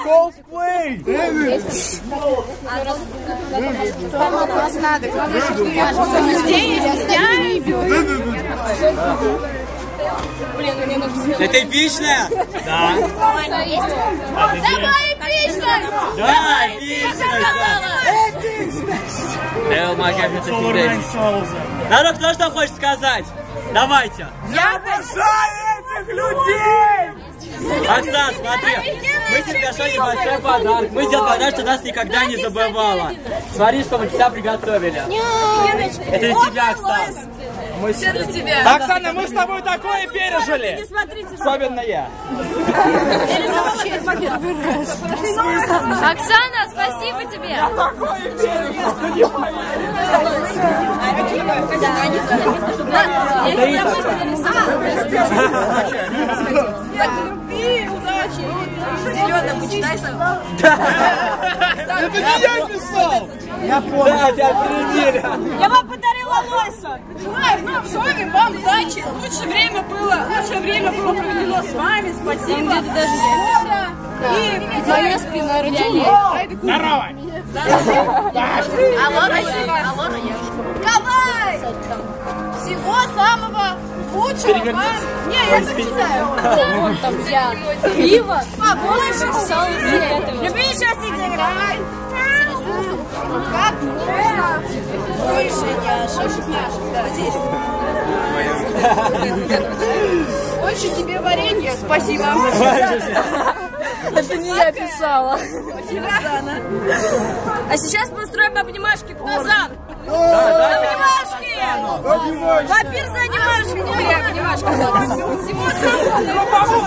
Coldplay! Нас надо. Это эпичная? Да. Давай эпичность! Да, эпичность! Народ, кто что хочет сказать? Давайте. Я обожаю этих людей! Оксан, смотри, мы тебе нашли небольшой подарок. Мы сделали подарок, что нас никогда не забывала. Смотри, что мы тебя приготовили. Это для тебя, Оксан. Все для тебя. Оксана, мы с тобой такое пережили! Особенно я. Оксана, спасибо тебе. Я такое пережил, что не Любви, удачи. Зеленым почитай сам. Это не я писал! Я помню. Да, тебя опередили. Я вам подарила лося. Желаю в шоме вам удачи. Лучшее время было проведено с вами. Спасибо. И моя спина родила. Здорово! Алора, Давай! Всего самого лучшего вам. Не, я так читаю. Вон там я. Пиво. Побольше. Люби, сейчас иди играй. Как можно больше няшек. Больше тебе варенья. Спасибо. Это не я писала. Спасибо, Оксана. А сейчас мы устроим обнимашки. Кто за? Обнимашки! Вампир за обнимашки. Всего самого.